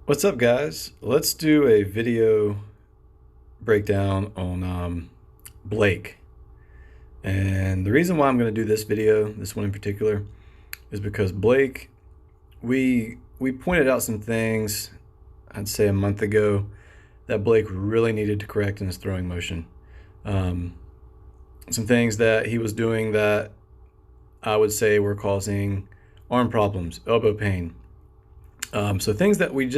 What's up, guys? Let's do a video breakdown on Blake. And the reason why I'm going to do this video, this one in particular, is because Blake, we pointed out some things, I'd say a month ago, that Blake really needed to correct in his throwing motion. Some things that he was doing that I would say were causing arm problems, elbow pain. So things that we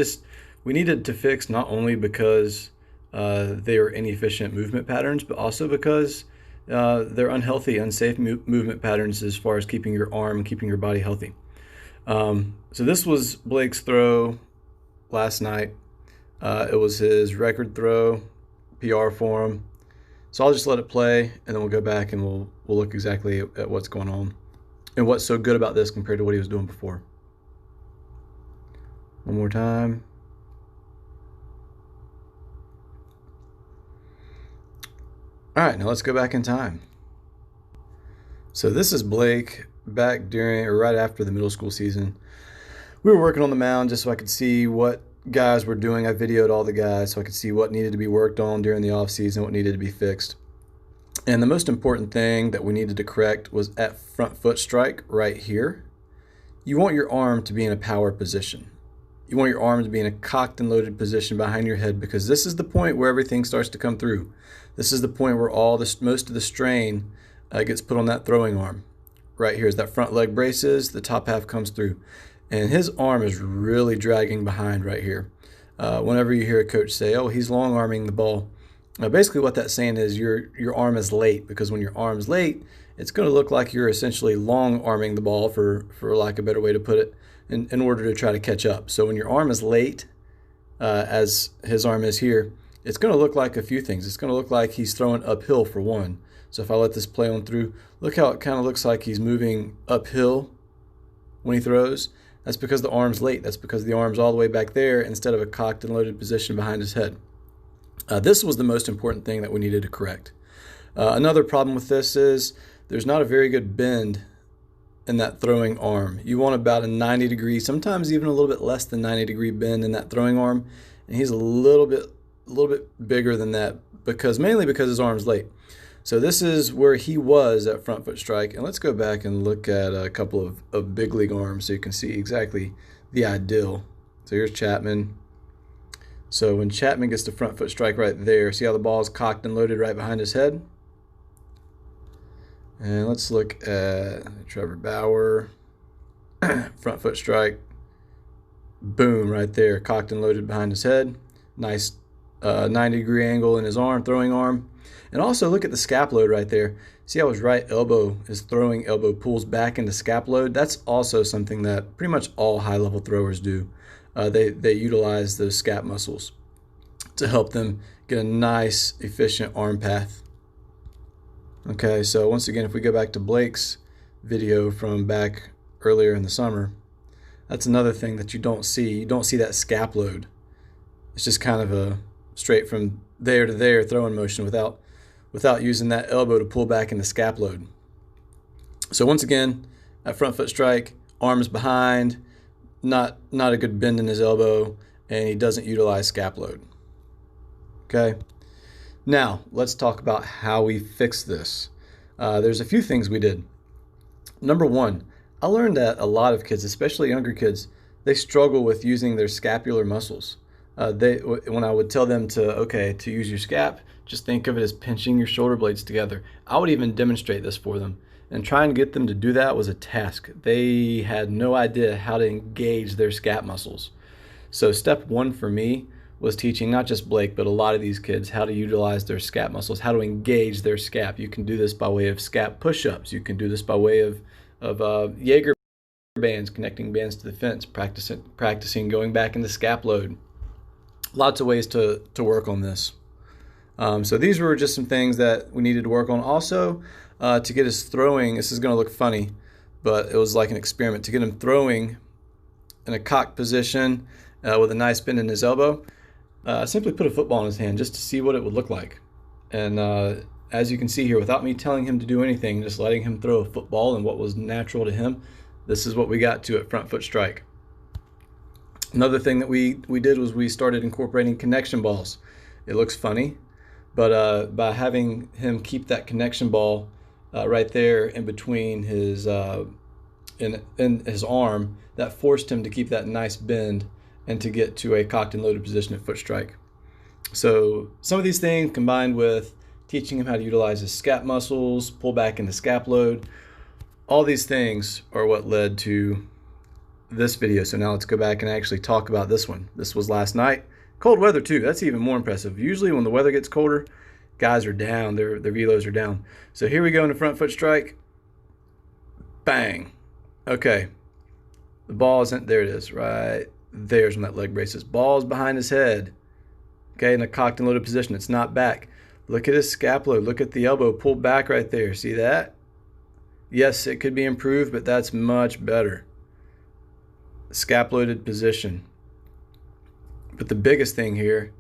needed to fix, not only because they are inefficient movement patterns, but also because they're unhealthy, unsafe movement patterns as far as keeping your arm and keeping your body healthy. So this was Blake's throw last night. It was his record throw, PR for him. So I'll just let it play, and then we'll go back and we'll look exactly at what's going on and what's so good about this compared to what he was doing before. One more time. All right, now let's go back in time. So this is Blake back during or right after the middle school season. We were working on the mound just so I could see what guys were doing. I videoed all the guys so I could see what needed to be worked on during the off season, what needed to be fixed. And the most important thing that we needed to correct was at front foot strike right here. You want your arm to be in a power position. You want your arm to be in a cocked and loaded position behind your head, because this is the point where everything starts to come through. This is the point where most of the strain gets put on that throwing arm. Right here is that front leg braces, the top half comes through. And his arm is really dragging behind right here. Whenever you hear a coach say, oh, he's long arming the ball, basically what that's saying is your arm is late, because when your arm's late, it's going to look like you're essentially long arming the ball, for lack of a better way to put it, in order to try to catch up. So when your arm is late, as his arm is here, it's going to look like a few things. It's going to look like he's throwing uphill, for one. So if I let this play on through, look how it kind of looks like he's moving uphill when he throws. That's because the arm's late. That's because the arm's all the way back there instead of a cocked and loaded position behind his head. This was the most important thing that we needed to correct. Another problem with this is there's not a very good bend in that throwing arm. You want about a 90 degree, sometimes even a little bit less than 90 degree bend in that throwing arm, and he's a little bit bigger than that, mainly because his arm's late. So this is where he was at front foot strike, and let's go back and look at a couple of big league arms so you can see exactly the ideal. So here's Chapman. So when Chapman gets to front foot strike right there, see how the ball is cocked and loaded right behind his head? And let's look at Trevor Bauer, front foot strike, boom, right there, cocked and loaded behind his head. Nice 90 degree angle in his arm, throwing arm. And also look at the scap load right there. See how his right elbow, his throwing elbow, pulls back into scap load? That's also something that pretty much all high-level throwers do. They utilize those scap muscles to help them get a nice, efficient arm path. Okay, so once again, if we go back to Blake's video from back earlier in the summer, that's another thing that you don't see. You don't see that scap load. It's just kind of a straight from there to there throwing motion without using that elbow to pull back into scap load. So once again, at front foot strike, arms behind, not a good bend in his elbow, and he doesn't utilize scap load. Okay. Now, let's talk about how we fix this. There's a few things we did. Number one, I learned that a lot of kids, especially younger kids, they struggle with using their scapular muscles. When I would tell them to use your scap, just think of it as pinching your shoulder blades together. I would even demonstrate this for them. And trying to get them to do that was a task. They had no idea how to engage their scap muscles. So step one for me was teaching not just Blake, but a lot of these kids how to utilize their scap muscles, how to engage their scap. You can do this by way of scap push-ups. You can do this by way of Jaeger bands, connecting bands to the fence, practicing going back into scap load. Lots of ways to work on this. So these were just some things that we needed to work on. Also, to get his throwing, this is going to look funny, but it was like an experiment. To get him throwing in a cocked position with a nice bend in his elbow, simply put a football in his hand just to see what it would look like. And as you can see here, without me telling him to do anything, just letting him throw a football and what was natural to him, this is what we got to at front foot strike. Another thing that we did was we started incorporating connection balls. It looks funny, but by having him keep that connection ball right there in between his in his arm, that forced him to keep that nice bend and to get to a cocked and loaded position at foot strike. So some of these things combined with teaching him how to utilize his scap muscles, pull back into scap load, all these things are what led to this video. So now let's go back and actually talk about this one. This was last night. Cold weather too. That's even more impressive. Usually when the weather gets colder, guys are down. Their velos are down. So here we go in the front foot strike. Bang. Okay. The ball isn't there. It is right there's when that leg braces. Ball's behind his head. Okay, in a cocked and loaded position. It's not back. Look at his scapula. Look at the elbow pulled back right there. See that? Yes, it could be improved, but that's much better. Scap-loaded position. But the biggest thing here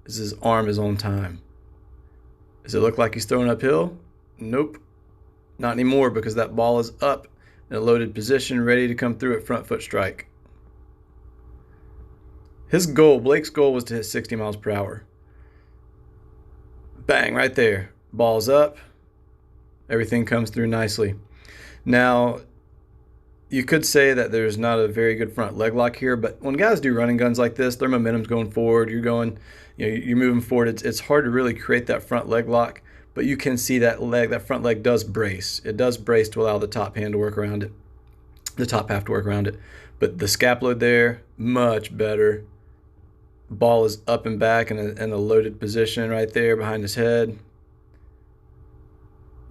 is his arm is on time. Does it look like he's throwing uphill? Nope. Not anymore, because that ball is up in a loaded position, ready to come through at front foot strike. His goal, Blake's goal, was to hit 60 miles per hour. Bang, right there. Ball's up. Everything comes through nicely. Now, you could say that there's not a very good front leg lock here, but when guys do running guns like this, their momentum's going forward. You're going, you're moving forward. It's hard to really create that front leg lock, but you can see that front leg does brace. It does brace to allow the top hand to work around it, the top half to work around it. But the scap load there, much better. Ball is up and back in a loaded position right there behind his head.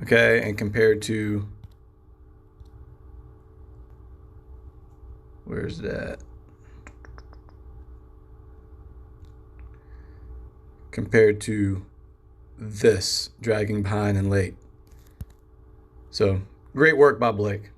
Okay, and compared to, where's that? Compared to this, dragging behind and late. So, great work by Blake.